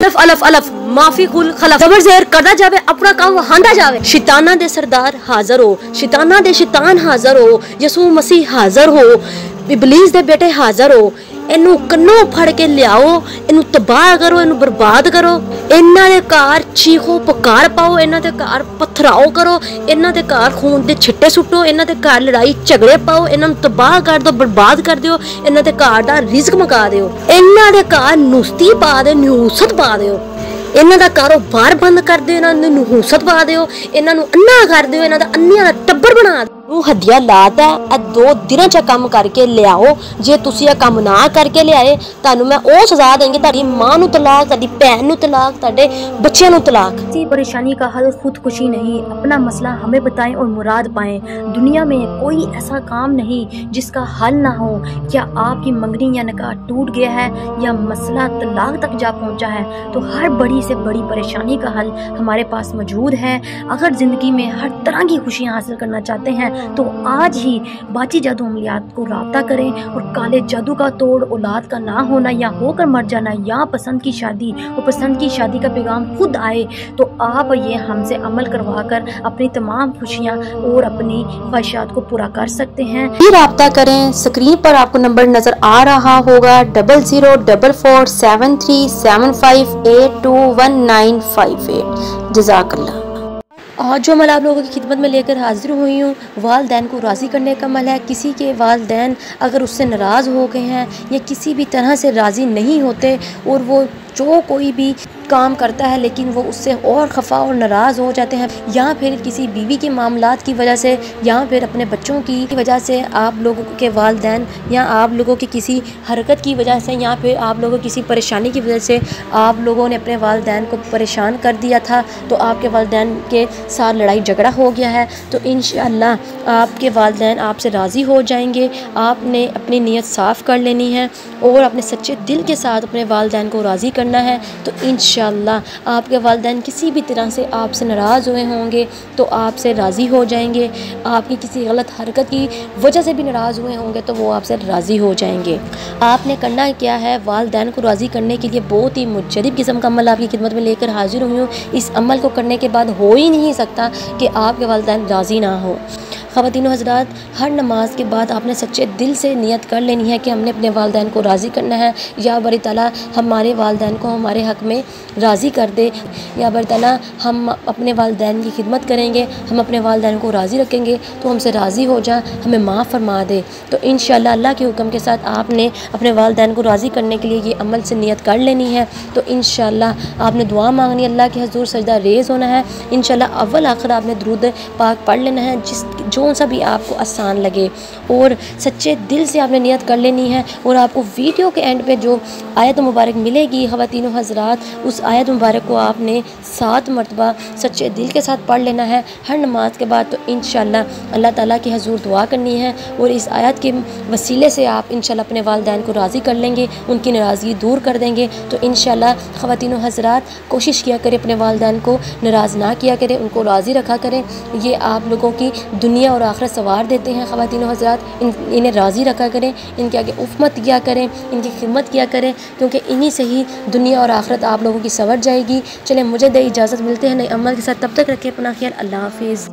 अलफ अलफ अलफ माफी कुल खलफ जबर ज़हर करदा जावे अपना काम वहांदा जावे। शैताना दे सरदार हाज़र हो, शैताना दे शैतान हाज़र हो, यसू मसीह हाज़र हो, इबलीस दे बेटे हाज़र हो। इनू कन्नों फड़ के लियाओ, इनू तबाह करो, इनू बर्बाद करो। इन्हां दे घर चीखो पुकार पाओ, इन्हां दे घर पथराओ करो, इन्हां दे घर खून दे छिट्टे सुट्टो, इन्हां दे घर लड़ाई झगड़े पाओ, इन्हां नू तबाह कर दो, बर्बाद कर दियो, इन्हां दे घर दा रिज़्क मुका दियो, इन्हां दे घर नुस्ती पा दे, नहूसत पा दियो, इन्हां दा कारोबार बंद कर दियो, इन्हां नू नहूसत पा दियो, इन्हां नू अन्ना कर दियो, इन्हां दा अन्नियां दा टब्बर बना दियो। हदिया लाता है 2 दिनों च काम करके लियाओ। जे तुसी ये काम ना करके लियाए तानू मैं ओ सजा देंगे, तारी मां नू तलाक, तारी भैन नू तलाक, ताडे बच्चों नू तलाक। किसी परेशानी का हल खुदकुशी नहीं, अपना मसला हमें बताएं और मुराद पाएं। दुनिया में कोई ऐसा काम नहीं जिसका हल ना हो। क्या आपकी मंगनी या निकाह टूट गया है या मसला तलाक तक जा पहुंचा है, तो हर बड़ी से बड़ी परेशानी का हल हमारे पास मौजूद है। अगर जिंदगी में हर तरह की खुशियां हासिल करना चाहते हैं तो आज ही बाची जादू अमलियात को राब्ता करें और काले जादू का तोड़, औलाद का ना होना या होकर मर जाना, या पसंद की शादी और पसंद की शादी का पैगाम खुद आए, तो आप ये हमसे अमल करवा कर अपनी तमाम खुशियां और अपनी ख्वाहिशात को पूरा कर सकते हैं। ये राब्ता करें। स्क्रीन पर आपको नंबर नजर आ रहा होगा 00447375821958। जज़ाकल्लाह। आज जो अमल आप लोगों की खिदमत में लेकर हाजिर हुई हूँ, वालदैन को राज़ी करने का अमल है। किसी के वालदैन अगर उससे नाराज़ हो गए हैं या किसी भी तरह से राज़ी नहीं होते और वो जो कोई भी काम करता है लेकिन वो उससे और खफा और नाराज़ हो जाते हैं, या फिर किसी बीवी के मामलात की वजह से या फिर अपने बच्चों की वजह से आप लोगों के वालदैन या आप लोगों की किसी हरकत की वजह से या फिर आप लोगों की किसी परेशानी की वजह से आप लोगों ने अपने वालदैन को परेशान कर दिया था, तो आपके वालदैन के साथ लड़ाई झगड़ा हो गया है, तो इंशाअल्लाह आपके वालदैन आपसे राज़ी हो जाएंगे। आपने अपनी नीयत साफ़ कर लेनी है और अपने सच्चे दिल के साथ अपने वालदैन को राज़ी करना है, तो इंशाअल्लाह आपके वालदैन किसी भी तरह से आपसे नाराज़ हुए होंगे तो आपसे राज़ी हो जाएंगे। आपकी किसी गलत हरकत की वजह से भी नाराज़ हुए होंगे तो वो आपसे राज़ी हो जाएंगे। आपने करना क्या है, वालदैन को राज़ी करने के लिए बहुत ही मुजरब किस्म का अमल आपकी खिदमत में लेकर हाजिर हुई हूँ। इस अमल को करने के बाद हो ही नहीं सकता कि आपके वालदैन राज़ी ना हो। ख़वातीन हज़रात, हर नमाज के बाद आपने सच्चे दिल से नियत कर लेनी है कि हमने अपने वालदैन को राज़ी करना है। या बारी ताला हमारे वालदैन को हमारे हक़ में राज़ी कर दे, या बारी ताला हम अपने वालदैन की खिदमत करेंगे, हम अपने वालदैन को राज़ी रखेंगे तो हमसे राज़ी हो जा, हमें माफ़ फरमा दे। तो इंशाअल्लाह अल्लाह के हुक्म के साथ आपने अपने वालदैन को राज़ी करने के लिए ये अमल से नियत कर लेनी है। तो इंशाअल्लाह आपने दुआ मांगनी, अल्लाह के हज़ूर सजदा रेज़ होना है। इंशाअल्लाह अव्वल आखिर आपने दुरूद पाक पढ़ लेना है, जो सा भी आपको आसान लगे, और सच्चे दिल से आपने नियत कर लेनी है। और आपको वीडियो के एंड पे जो आयत मुबारक मिलेगी ख़वातीन हज़रात, उस आयत मुबारक को आपने 7 मरतबा सच्चे दिल के साथ पढ़ लेना है हर नमाज के बाद। तो इंशाअल्लाह अल्लाह ताला के हज़ूर दुआ करनी है और इस आयत के वसीले से आप इंशाअल्लाह अपने वालदैन को राज़ी कर लेंगे, उनकी नाराज़गी दूर कर देंगे। तो इंशाअल्लाह ख़वातीन हज़रात कोशिश किया करें, अपने वालदैन को नाराज़ ना किया करें, उनको राज़ी रखा करें। ये आप लोगों की दुनिया और आखिरत सवार देते हैं। ख़वातीन हज़रात, इन्हें राज़ी रखा करें, इनके आगे उफ़ मत किया करें, इनकी खिदमत किया करें, क्योंकि इन्हीं से ही दुनिया और आखिरत आप लोगों की सवर जाएगी। चलें मुझे दे इजाज़त, मिलते हैं नए अमल के साथ, तब तक रखें अपना ख्याल। अल्लाह हाफ़िज़।